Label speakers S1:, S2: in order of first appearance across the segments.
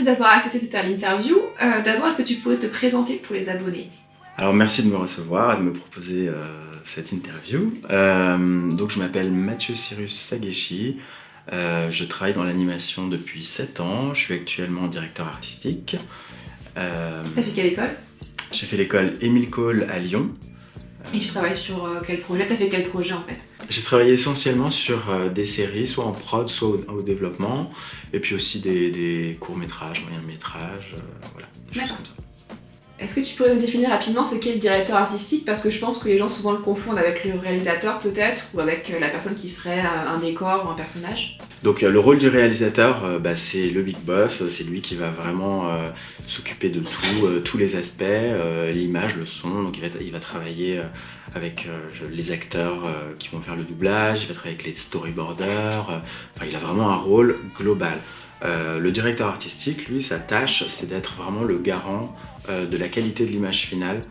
S1: merci d'avoir accepté de faire l'interview. D'abord, est-ce que tu pourrais te présenter pour les abonnés?
S2: Alors merci de me recevoir et de me proposer cette interview. Donc je m'appelle Mathieu Cyrus Sageshi, je travaille dans l'animation depuis 7 ans, je suis actuellement directeur artistique.
S1: T'as fait quelle école?
S2: J'ai fait l'école Émile Cole à Lyon.
S1: Et tu travailles sur quel projet? T'as fait quel projet en fait?
S2: J'ai travaillé essentiellement sur des séries, soit en prod, soit au développement, et puis aussi des courts-métrages, moyens-métrages, voilà, des choses comme ça.
S1: Est-ce que tu pourrais nous définir rapidement ce qu'est le directeur artistique? Parce que je pense que les gens souvent le confondent avec le réalisateur peut-être, ou avec la personne qui ferait un décor ou un personnage.
S2: Donc le rôle du réalisateur, c'est le big boss, c'est lui qui va vraiment s'occuper de tous les aspects, l'image, le son, donc il va travailler avec les acteurs qui vont faire le doublage, il va travailler avec les storyboarders, enfin il a vraiment un rôle global. Le directeur artistique, lui, sa tâche, c'est d'être vraiment le garant de la qualité de l'image finale,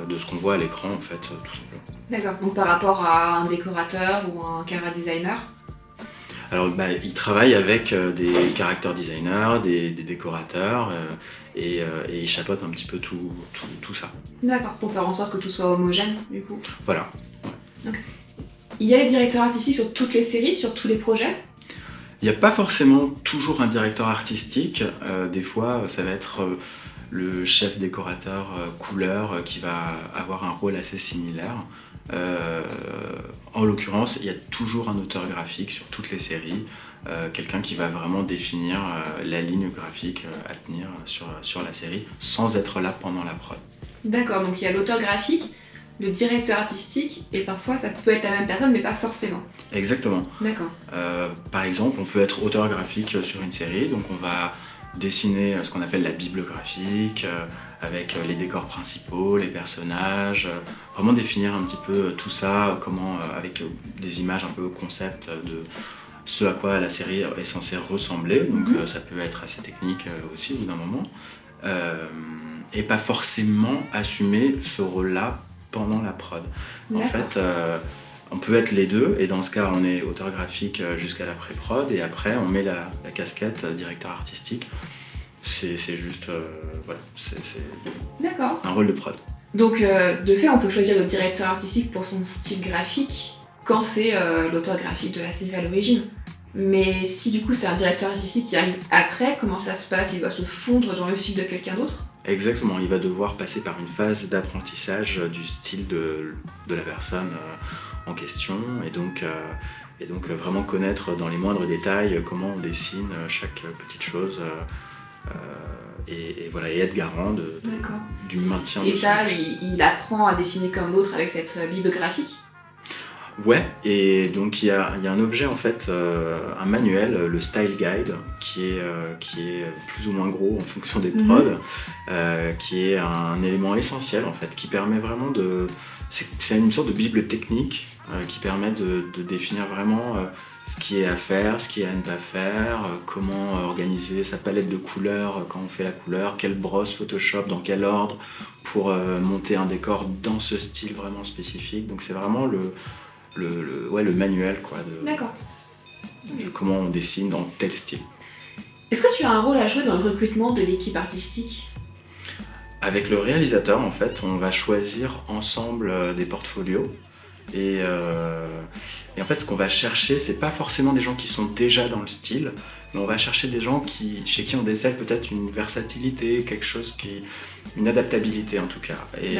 S2: de ce qu'on voit à l'écran en fait, tout simplement.
S1: D'accord, donc par rapport à un décorateur ou un chara designer?
S2: Alors il travaille avec des character designers, des décorateurs et il chapeaute un petit peu tout ça.
S1: D'accord, pour faire en sorte que tout soit homogène du coup.
S2: Voilà. Ouais.
S1: Okay. Il y a les directeurs artistiques sur toutes les séries, sur tous les projets?
S2: Il n'y a pas forcément toujours un directeur artistique, des fois ça va être le chef décorateur couleur qui va avoir un rôle assez similaire. En l'occurrence, il y a toujours un auteur graphique sur toutes les séries, quelqu'un qui va vraiment définir la ligne graphique à tenir sur la série sans être là pendant la prod.
S1: D'accord, donc il y a l'auteur graphique, le directeur artistique, et parfois ça peut être la même personne mais pas forcément.
S2: Exactement.
S1: D'accord.
S2: Par exemple, on peut être auteur graphique sur une série, donc on va dessiner ce qu'on appelle la bible graphique, avec les décors principaux, les personnages, vraiment définir un petit peu tout ça, comment, avec des images un peu concept de ce à quoi la série est censée ressembler, donc ça peut être assez technique aussi au bout d'un moment, et pas forcément assumer ce rôle-là pendant la prod. En fait, on peut être les deux, et dans ce cas, on est auteur graphique jusqu'à la pré-prod, et après, on met la casquette directeur artistique. C'est juste, voilà, c'est un rôle de prod.
S1: Donc, de fait, on peut choisir le directeur artistique pour son style graphique quand c'est l'auteur graphique de la série à l'origine. Mais si du coup c'est un directeur artistique qui arrive après, comment ça se passe? Il doit se fondre dans le style de quelqu'un d'autre?
S2: Exactement, il va devoir passer par une phase d'apprentissage du style de la personne en question, et donc vraiment connaître dans les moindres détails comment on dessine chaque petite chose, et voilà, et être garant du maintien.
S1: Et ça, il apprend à dessiner comme l'autre avec cette bible graphique?
S2: Ouais, et donc il y a un objet en fait, un manuel, le Style Guide, qui est plus ou moins gros en fonction des prods, qui est un élément essentiel en fait, qui permet vraiment c'est une sorte de bible technique qui permet de définir vraiment ce qui est à faire, ce qui est à ne pas faire, comment organiser sa palette de couleurs quand on fait la couleur, quelle brosse Photoshop, dans quel ordre, pour monter un décor dans ce style vraiment spécifique. Donc c'est vraiment le manuel quoi, de comment on dessine dans tel style.
S1: Est-ce que tu as un rôle à jouer dans le recrutement de l'équipe artistique?
S2: Avec le réalisateur, en fait, on va choisir ensemble des portfolios, et en fait ce qu'on va chercher, c'est pas forcément des gens qui sont déjà dans le style, mais on va chercher des gens chez qui on décèle peut-être une versatilité, une adaptabilité en tout cas. Et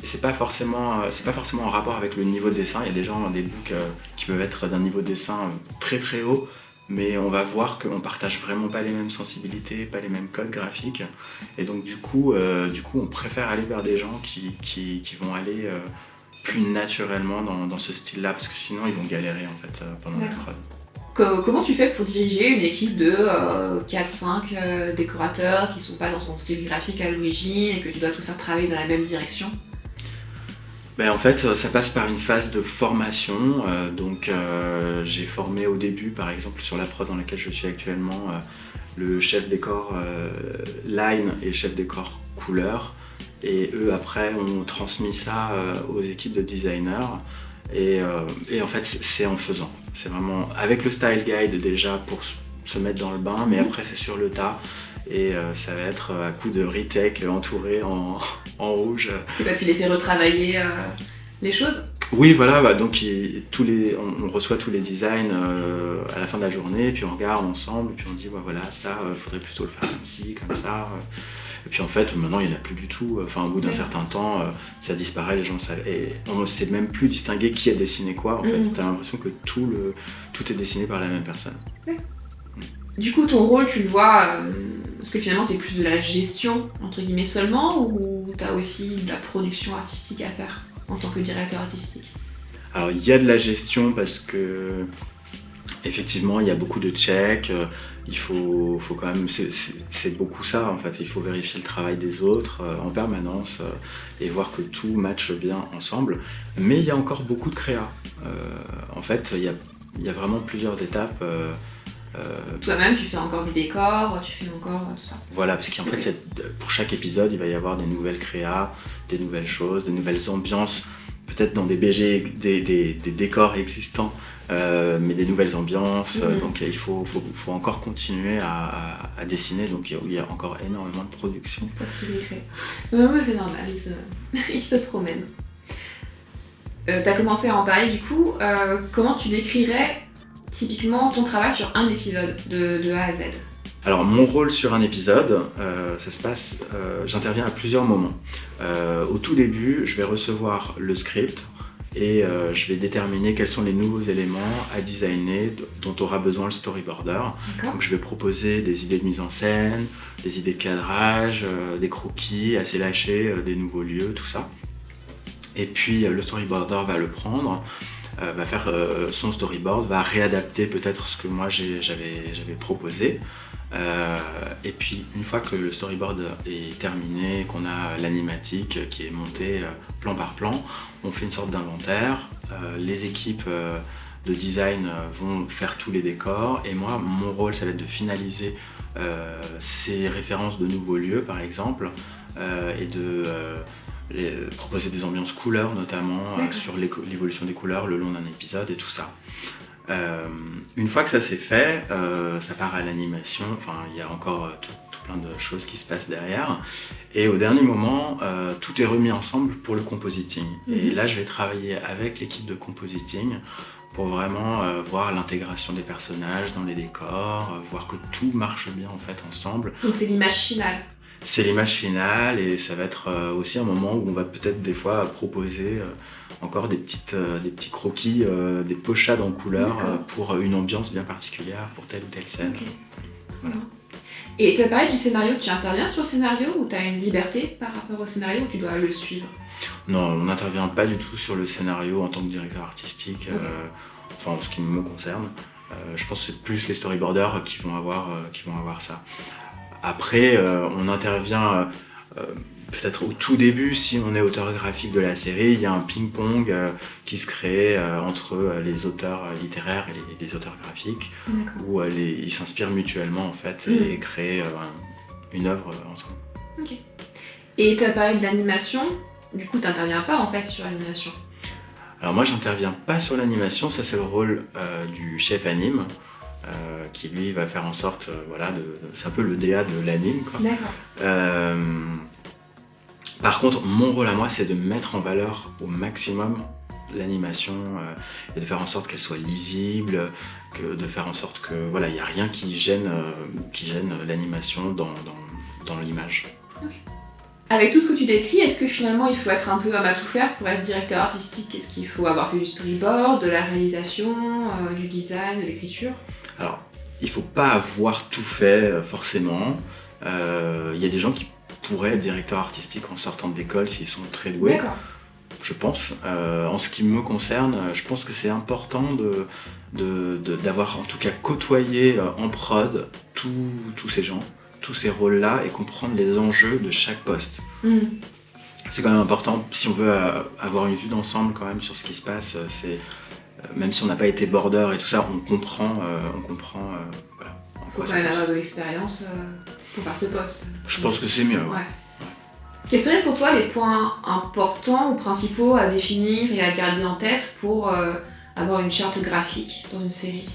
S2: c'est pas forcément en rapport avec le niveau de dessin. Il y a des gens dans des books qui peuvent être d'un niveau de dessin très très haut, mais on va voir qu'on partage vraiment pas les mêmes sensibilités, pas les mêmes codes graphiques, et donc du coup on préfère aller vers des gens qui vont aller plus naturellement dans ce style-là, parce que sinon ils vont galérer en fait pendant la prod.
S1: Comment tu fais pour diriger une équipe de 4-5 décorateurs qui sont pas dans son style graphique à l'origine et que tu dois tout faire travailler dans la même direction?
S2: En fait, ça passe par une phase de formation. J'ai formé au début, par exemple, sur la prod dans laquelle je suis actuellement, le chef décor line et chef décor couleur. Et eux, après, ont transmis ça aux équipes de designers. Et en fait, c'est en faisant. C'est vraiment avec le style guide déjà pour se mettre dans le bain, mais après, c'est sur le tas. et ça va être à coup de retake entouré en rouge.
S1: Tu les fais retravailler les choses?
S2: Oui, voilà, bah, donc on reçoit tous les designs à la fin de la journée, puis on regarde ensemble, et puis on dit voilà, ça, il faudrait plutôt le faire comme ci, comme ça. Et puis en fait, maintenant, il n'y en a plus du tout. Au bout d'un certain temps, ça disparaît, les gens savent. Et on ne sait même plus distinguer qui a dessiné quoi. En fait, tu as l'impression que tout est dessiné par la même personne.
S1: Ouais. Du coup, ton rôle, tu le vois, parce que finalement, c'est plus de la gestion, entre guillemets, seulement, ou tu as aussi de la production artistique à faire en tant que directeur artistique?
S2: Alors, il y a de la gestion parce que, effectivement, il y a beaucoup de checks. Il faut quand même, c'est beaucoup ça en fait, il faut vérifier le travail des autres en permanence et voir que tout matche bien ensemble. Mais il y a encore beaucoup de créa. En fait, il y a vraiment plusieurs étapes.
S1: Toi-même, tu fais encore du décor, tu fais encore tout ça.
S2: Voilà, parce qu'en fait, pour chaque épisode, il va y avoir des nouvelles créas, des nouvelles choses, des nouvelles ambiances, peut-être dans des BG, des décors existants, mais des nouvelles ambiances. Donc il faut encore continuer à dessiner, donc il y a encore énormément de production.
S1: C'est ça ce qu'il est fait. Ouais, c'est normal, il se promène. T'as commencé à en parler du coup, comment tu décrirais typiquement ton travail sur un épisode de A à Z?
S2: Alors mon rôle sur un épisode, ça se passe, j'interviens à plusieurs moments. Au tout début, je vais recevoir le script et je vais déterminer quels sont les nouveaux éléments à designer dont aura besoin le storyboarder. Donc je vais proposer des idées de mise en scène, des idées de cadrage, des croquis assez lâchés, des nouveaux lieux, tout ça. Et puis le storyboarder va le prendre, va faire son storyboard, va réadapter peut-être ce que moi j'avais proposé. Et puis une fois que le storyboard est terminé, qu'on a l'animatique qui est montée plan par plan, on fait une sorte d'inventaire. Les équipes de design vont faire tous les décors et moi mon rôle ça va être de finaliser ces références de nouveaux lieux par exemple et de proposer des ambiances couleurs notamment sur l'évolution des couleurs le long d'un épisode et tout ça. Une fois que ça c'est fait, ça part à l'animation, il y a encore tout plein de choses qui se passent derrière et au dernier moment tout est remis ensemble pour le compositing et là je vais travailler avec l'équipe de compositing pour vraiment voir l'intégration des personnages dans les décors, voir que tout marche bien en fait ensemble.
S1: Donc c'est l'image finale.
S2: C'est l'image finale et ça va être aussi un moment où on va peut-être des fois proposer encore des petits croquis, des pochades en couleur pour une ambiance bien particulière pour telle ou telle scène. Voilà.
S1: Et tu as parlé du scénario, tu interviens sur le scénario ou tu as une liberté par rapport au scénario ou tu dois le suivre?
S2: Non, on n'intervient pas du tout sur le scénario en tant que directeur artistique, en ce qui me concerne. Je pense que c'est plus les storyboarders qui vont avoir ça. Après, on intervient peut-être au tout début, si on est auteur graphique de la série, il y a un ping-pong qui se crée entre les auteurs littéraires et les auteurs graphiques, où ils s'inspirent mutuellement en fait et créent une œuvre ensemble.
S1: Ok. Et tu as parlé de l'animation, du coup tu n'interviens pas en fait sur l'animation?
S2: Alors moi j'interviens pas sur l'animation, ça c'est le rôle du chef anime. Qui lui va faire en sorte, c'est un peu le DA de l'anime.
S1: D'accord.
S2: Par contre, mon rôle à moi, c'est de mettre en valeur au maximum l'animation et de faire en sorte qu'elle soit lisible, de faire en sorte que il n'y a rien qui gêne l'animation dans l'image.
S1: Okay. Avec tout ce que tu décris, est-ce que finalement il faut être un peu homme à tout faire pour être directeur artistique? Est-ce qu'il faut avoir fait du storyboard, de la réalisation, du design, de l'écriture?
S2: Alors, il ne faut pas avoir tout fait forcément. Il y a des gens qui pourraient être directeurs artistiques en sortant de l'école s'ils sont très doués.
S1: D'accord.
S2: Je pense. En ce qui me concerne, je pense que c'est important d'avoir en tout cas côtoyé en prod tous ces gens, tous ces rôles-là et comprendre les enjeux de chaque poste. C'est quand même important, si on veut avoir une vue d'ensemble quand même sur ce qui se passe, même si on n'a pas été border et tout ça, on comprend.
S1: Il faut quand même avoir de l'expérience pour faire ce poste.
S2: Je pense que c'est mieux.
S1: Ouais. Quels seraient pour toi les points importants ou principaux à définir et à garder en tête pour avoir une charte graphique dans une série?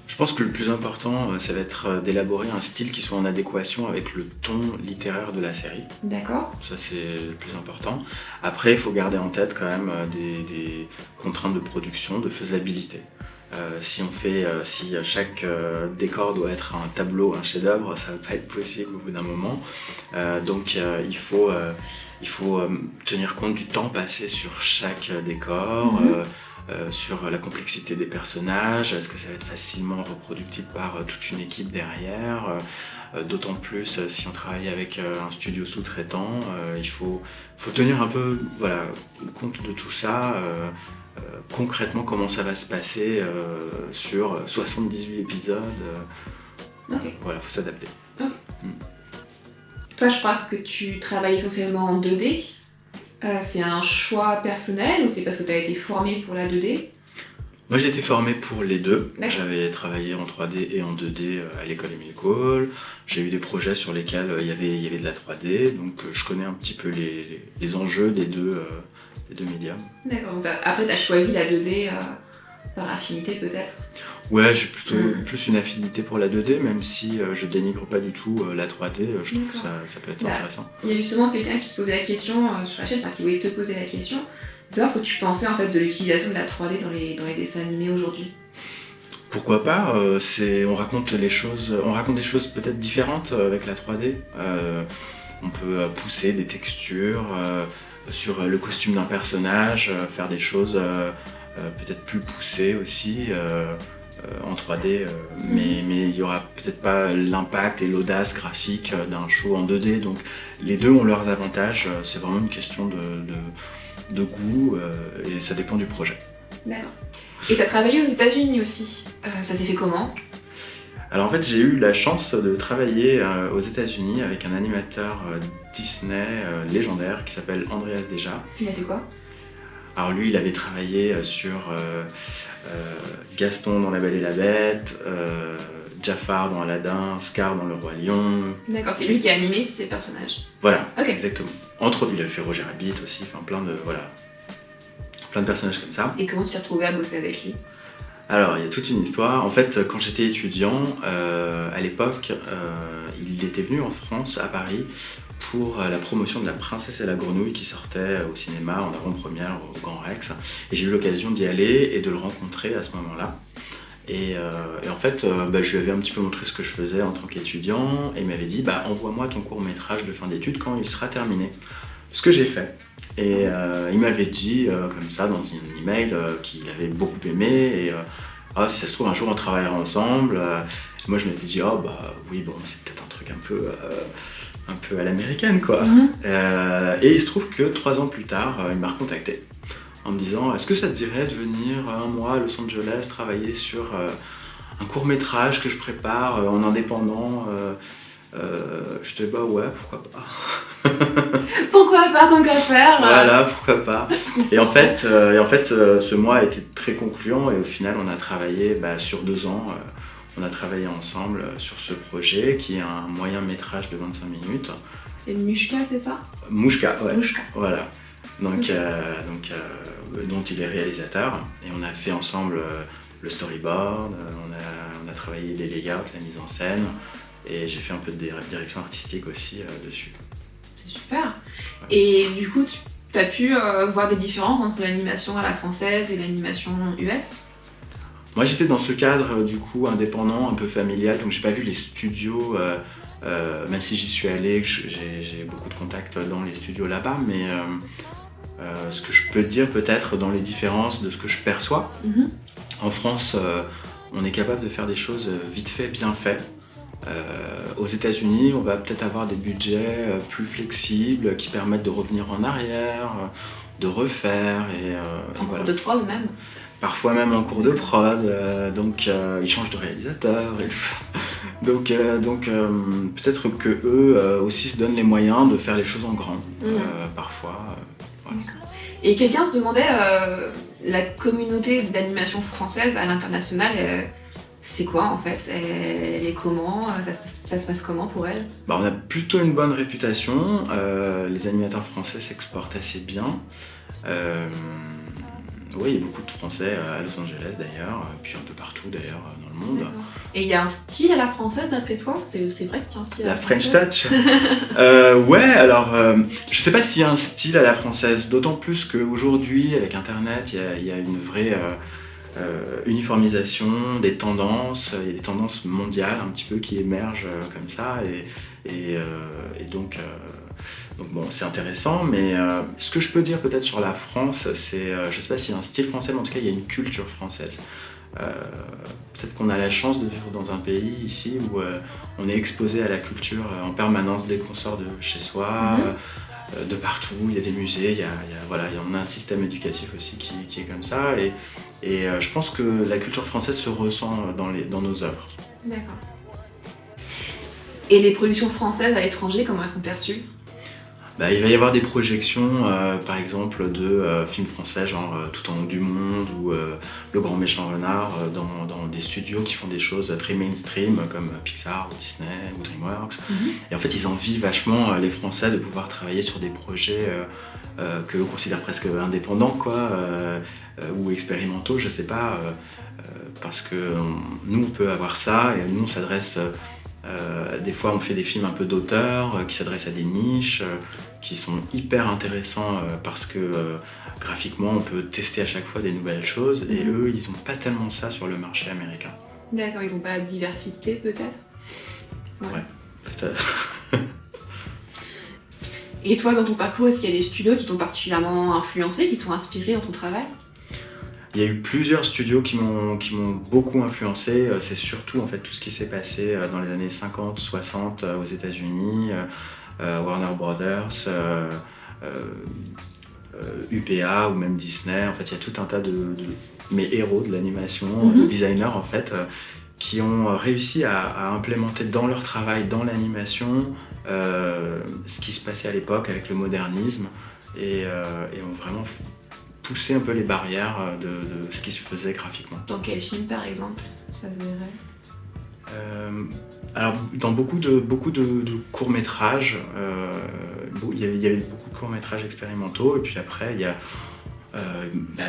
S2: Je pense que le plus important, ça va être d'élaborer un style qui soit en adéquation avec le ton littéraire de la série.
S1: D'accord.
S2: Ça, c'est le plus important. Après, il faut garder en tête quand même des contraintes de production, de faisabilité. Si chaque décor doit être un tableau, un chef-d'œuvre, ça va pas être possible au bout d'un moment. Il faut tenir compte du temps passé sur chaque décor, sur la complexité des personnages, est-ce que ça va être facilement reproductible par toute une équipe derrière, d'autant plus si on travaille avec un studio sous-traitant, il faut tenir un peu compte de tout ça. Concrètement, comment ça va se passer sur 78 épisodes. Voilà, faut s'adapter.
S1: Okay. Toi, je crois que tu travailles essentiellement en 2D. C'est un choix personnel ou c'est parce que tu as été formé pour la 2D ?
S2: Moi, j'ai été formé pour les deux.
S1: D'accord.
S2: J'avais travaillé en 3D et en 2D à l'école Émile Cole. J'ai eu des projets sur lesquels il y avait de la 3D, donc je connais un petit peu les enjeux des deux médias.
S1: D'accord, donc après tu as choisi la 2D par affinité peut-être ?
S2: Ouais, j'ai plutôt plus une affinité pour la 2D, même si je dénigre pas du tout la 3D, je trouve que ça peut être intéressant.
S1: Il y a justement quelqu'un qui se posait la question sur la chaîne, qui voulait te poser la question, de savoir ce que tu pensais en fait de l'utilisation de la 3D dans les dessins animés aujourd'hui.
S2: Pourquoi pas, on raconte des choses peut-être différentes avec la 3D. On peut pousser des textures sur le costume d'un personnage, faire des choses peut-être plus poussées aussi en 3D, mais il n'y aura peut-être pas l'impact et l'audace graphique d'un show en 2D. Donc les deux ont leurs avantages, c'est vraiment une question de goût et ça dépend du projet.
S1: D'accord. Et tu as travaillé aux États-Unis aussi. Ça s'est fait comment ?
S2: Alors en fait, j'ai eu la chance de travailler aux États-Unis avec un animateur Disney légendaire qui s'appelle Andreas Deja.
S1: Il a fait quoi ?
S2: Alors lui, il avait travaillé sur Gaston dans La Belle et la Bête, Jafar dans Aladdin, Scar dans Le Roi Lion.
S1: D'accord, c'est lui qui a animé ces personnages.
S2: Voilà,
S1: okay.
S2: Exactement. Entre autres, il a fait Roger Rabbit aussi, enfin plein de personnages comme ça.
S1: Et comment tu t'es retrouvé à bosser avec lui ?
S2: Alors, il y a toute une histoire. En fait, quand j'étais étudiant, à l'époque, il était venu en France, à Paris, pour la promotion de La Princesse et la Grenouille qui sortait au cinéma en avant-première au Grand Rex. Et j'ai eu l'occasion d'y aller et de le rencontrer à ce moment-là. Et en fait, je lui avais un petit peu montré ce que je faisais en tant qu'étudiant et il m'avait dit envoie-moi ton court-métrage de fin d'études quand il sera terminé. Ce que j'ai fait. Et il m'avait dit comme ça dans un email qu'il avait beaucoup aimé et si ça se trouve un jour on travaillera ensemble. Moi je m'étais dit oui bon c'est peut-être un truc un peu à l'américaine quoi. Et il se trouve que 3 ans plus tard il m'a recontacté en me disant est-ce que ça te dirait de venir un mois à Los Angeles travailler sur un court-métrage que je prépare en indépendant. Je te dis ouais pourquoi pas.
S1: Pourquoi pas tant qu'à faire.
S2: Voilà, pourquoi pas. Et en fait, ce mois a été très concluant et au final, on a travaillé sur 2 ans. On a travaillé ensemble sur ce projet qui est un moyen métrage de 25 minutes.
S1: C'est Mushka, c'est ça ?
S2: Mushka, ouais.
S1: Mushka.
S2: Voilà. Dont il est réalisateur et on a fait ensemble le storyboard. On a travaillé les layouts, la mise en scène. Et j'ai fait un peu de direction artistique aussi dessus.
S1: C'est super. Ouais. Et du coup, tu as pu voir des différences entre l'animation à la française et l'animation US ?
S2: Moi, j'étais dans ce cadre du coup indépendant, un peu familial, donc j'ai pas vu les studios, même si j'y suis allé, j'ai beaucoup de contacts dans les studios là-bas, mais ce que je peux dire peut-être dans les différences de ce que je perçois, en France, on est capable de faire des choses vite fait, bien fait. Aux États-Unis, on va peut-être avoir des budgets plus flexibles qui permettent de revenir en arrière, de refaire
S1: en cours de prod même.
S2: Parfois même en cours de prod, donc ils changent de réalisateur et tout ça. Donc peut-être que eux aussi se donnent les moyens de faire les choses en grand, parfois. Voilà.
S1: Et quelqu'un se demandait la communauté d'animation française à l'international. C'est quoi en fait ? Elle est comment ? Ça se passe comment pour elle ?
S2: On a plutôt une bonne réputation. Les animateurs français s'exportent assez bien. Oui, il y a beaucoup de Français à Los Angeles d'ailleurs, puis un peu partout d'ailleurs dans le monde.
S1: D'accord. Et il y a un style à la française d'après toi? C'est vrai qu'il y a un style à
S2: La
S1: la
S2: French
S1: française?
S2: Touch. Ouais, alors je sais pas s'il y a un style à la française, d'autant plus qu'aujourd'hui avec Internet il y a une vraie uniformisation des tendances, il y a des tendances mondiales un petit peu qui émergent comme ça et donc bon, c'est intéressant, mais ce que je peux dire peut-être sur la France, c'est, je sais pas s'il y a un style français, mais en tout cas il y a une culture française. Peut-être qu'on a la chance de vivre dans un pays ici où on est exposé à la culture en permanence dès qu'on sort de chez soi, de partout, il y a des musées, voilà, on a un système éducatif aussi qui est comme ça et je pense que la culture française se ressent dans nos œuvres.
S1: D'accord. Et les productions françaises à l'étranger, comment elles sont perçues?
S2: Bah, il va y avoir des projections, par exemple, de films français, genre Tout en haut du monde ou Le Grand Méchant Renard, dans des studios qui font des choses très mainstream, comme Pixar, ou Disney ou DreamWorks. Et en fait, ils envient vachement les Français de pouvoir travailler sur des projets qu'eux considèrent presque indépendants, quoi, ou expérimentaux, je sais pas, parce que nous, on peut avoir ça, et nous, on s'adresse... des fois on fait des films un peu d'auteur qui s'adressent à des niches qui sont hyper intéressants parce que graphiquement on peut tester à chaque fois des nouvelles choses et eux ils n'ont pas tellement ça sur le marché américain.
S1: D'accord, ils n'ont pas la diversité peut-être?
S2: Ouais, peut-être.
S1: Et toi dans ton parcours, est-ce qu'il y a des studios qui t'ont particulièrement influencé, qui t'ont inspiré dans ton travail?
S2: Il y a eu plusieurs studios qui m'ont beaucoup influencé. C'est surtout en fait tout ce qui s'est passé dans les années 50, 60 aux États-Unis, Warner Brothers, UPA ou même Disney. En fait, il y a tout un tas de mes héros de l'animation, de designers en fait, qui ont réussi à implémenter dans leur travail, dans l'animation, ce qui se passait à l'époque avec le modernisme et ont vraiment pousser un peu les barrières de ce qui se faisait graphiquement.
S1: Dans quel film par exemple ça se verrait?
S2: Alors dans beaucoup de courts-métrages, il y avait beaucoup de courts-métrages expérimentaux et puis après il y a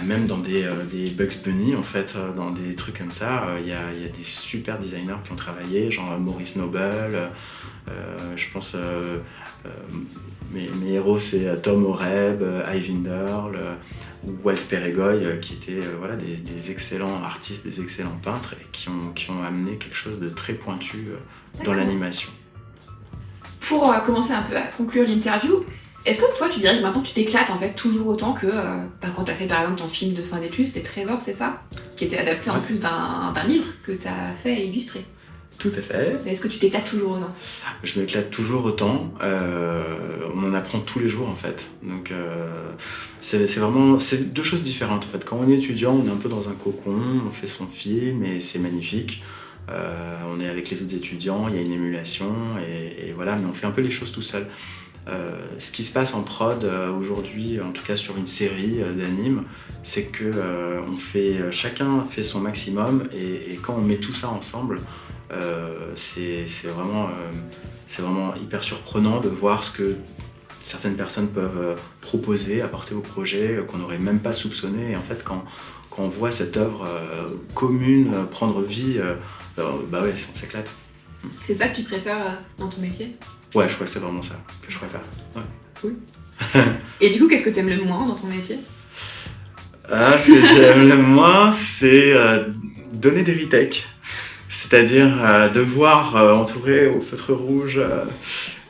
S2: même dans des Bugs Bunny en fait, dans des trucs comme ça, il y a des super designers qui ont travaillé, genre Maurice Noble, je pense mes héros c'est Tom Oreb, Eyvind ou Walt Peregoy qui étaient voilà, des excellents artistes, des excellents peintres et qui ont amené quelque chose de très pointu dans l'animation.
S1: Pour commencer un peu à conclure l'interview, est-ce que toi tu dirais que maintenant tu t'éclates en fait toujours autant que quand tu as fait par exemple ton film de fin d'études, c'est Trevor, c'est ça? Qui était adapté en plus d'un livre que tu as fait et illustré.
S2: Tout à fait.
S1: Est-ce que tu t'éclates toujours autant? Je
S2: m'éclate toujours autant. On en apprend tous les jours en fait. Donc c'est deux choses différentes en fait. Quand on est étudiant, on est un peu dans un cocon, on fait son film et c'est magnifique. On est avec les autres étudiants, il y a une émulation et voilà, mais on fait un peu les choses tout seul. Ce qui se passe en prod aujourd'hui, en tout cas sur une série d'animes, c'est que chacun fait son maximum et quand on met tout ça ensemble, c'est vraiment hyper surprenant de voir ce que certaines personnes peuvent proposer, apporter au projet qu'on n'aurait même pas soupçonné. Et en fait, quand on voit cette œuvre commune prendre vie, bah ouais, on s'éclate.
S1: C'est ça que tu préfères dans ton métier?
S2: Ouais, je crois que c'est vraiment ça que je préfère. Ouais.
S1: Cool. Et du coup, qu'est-ce que tu aimes le moins dans ton métier?
S2: Ce que j'aime le moins, c'est donner des retakes. C'est-à-dire devoir entourer au feutre rouge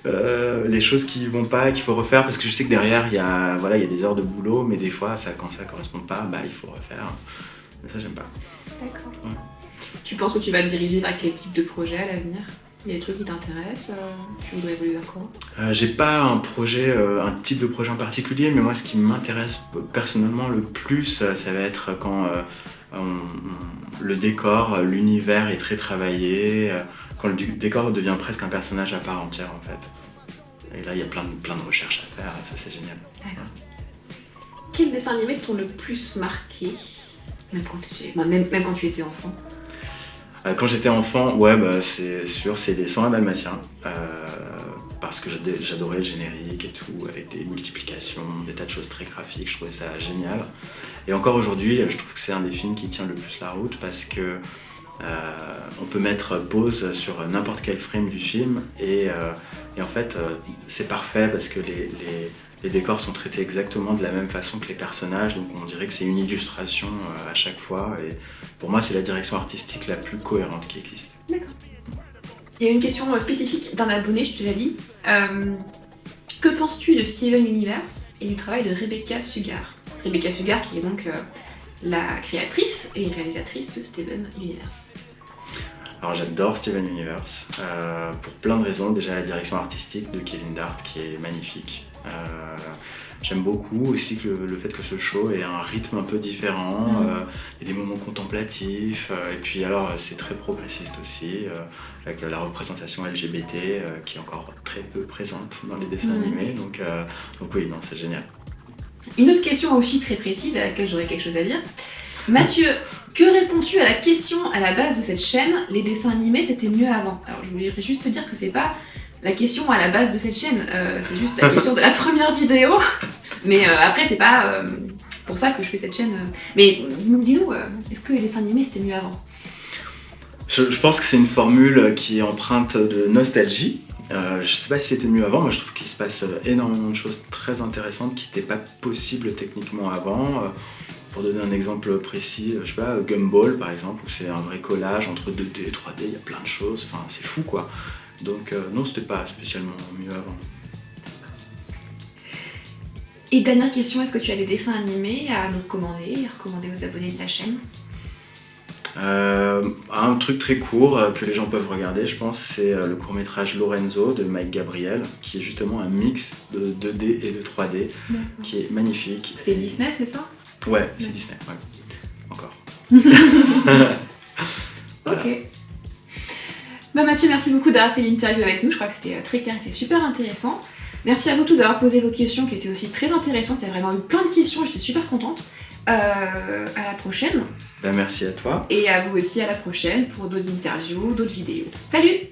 S2: les choses qui vont pas, qu'il faut refaire, parce que je sais que derrière, il y a des heures de boulot, mais des fois, quand ça correspond pas, il faut refaire. Mais ça, j'aime pas.
S1: D'accord.
S2: Ouais.
S1: Tu penses que tu vas te diriger vers quel type de projet à l'avenir? Il y a des trucs qui t'intéressent? Tu voudrais évoluer vers quoi?
S2: J'ai pas un type de projet en particulier, mais moi, ce qui m'intéresse personnellement le plus, ça va être quand le décor, l'univers est très travaillé, quand le décor devient presque un personnage à part entière en fait. Et là il y a plein de recherches à faire et ça c'est génial.
S1: D'accord. Quels dessins animés t'ont le plus marqué, même quand tu étais enfant?
S2: Quand j'étais enfant, ouais, c'est sûr, c'est les 101 Dalmatiens, parce que j'adorais le générique et tout, avec des multiplications, des tas de choses très graphiques, je trouvais ça génial. Et encore aujourd'hui, je trouve que c'est un des films qui tient le plus la route parce que on peut mettre pause sur n'importe quel frame du film et en fait c'est parfait parce que les décors sont traités exactement de la même façon que les personnages, donc on dirait que c'est une illustration à chaque fois et pour moi c'est la direction artistique la plus cohérente qui existe.
S1: D'accord. Il y a une question spécifique d'un abonné, je te la lis. Que penses-tu de Steven Universe et du travail de Rebecca Sugar? Rebecca Sugar qui est donc la créatrice et réalisatrice de Steven Universe.
S2: Alors j'adore Steven Universe pour plein de raisons. Déjà la direction artistique de Kevin Dart qui est magnifique. J'aime beaucoup aussi que le fait que ce show ait un rythme un peu différent, il y a des moments contemplatifs, et puis alors c'est très progressiste aussi, avec la représentation LGBT qui est encore très peu présente dans les dessins animés, donc oui, non, c'est génial.
S1: Une autre question aussi très précise à laquelle j'aurais quelque chose à dire. Mathieu, que réponds-tu à la question à la base de cette chaîne? Les dessins animés c'était mieux avant. Alors je voulais juste te dire que c'est pas la question à la base de cette chaîne, c'est juste la question de la première vidéo. Mais après c'est pas pour ça que je fais cette chaîne. Mais dis-nous, est-ce que les dessins animés c'était mieux avant?
S2: Je pense que c'est une formule qui est empreinte de nostalgie. Je sais pas si c'était mieux avant, moi je trouve qu'il se passe énormément de choses très intéressantes qui n'étaient pas possibles techniquement avant. Pour donner un exemple précis, je sais pas, Gumball par exemple, où c'est un vrai collage entre 2D et 3D, il y a plein de choses, enfin c'est fou quoi. Donc non, c'était pas spécialement mieux avant.
S1: Et dernière question, est-ce que tu as des dessins animés à nous recommander, à recommander aux abonnés de la chaîne?
S2: Un truc très court que les gens peuvent regarder, je pense, c'est le court-métrage Lorenzo de Mike Gabriel, qui est justement un mix de 2D et de 3D, qui est magnifique.
S1: C'est Disney, c'est ça?
S2: Ouais, c'est Disney, ouais. Encore.
S1: Voilà. Ok. Bah Mathieu, merci beaucoup d'avoir fait l'interview avec nous, je crois que c'était très clair et c'est super intéressant. Merci à vous tous d'avoir posé vos questions qui étaient aussi très intéressantes, il y a vraiment eu plein de questions, j'étais super contente. À la prochaine.
S2: Ben, merci à toi.
S1: Et à vous aussi à la prochaine pour d'autres interviews, d'autres vidéos. Salut!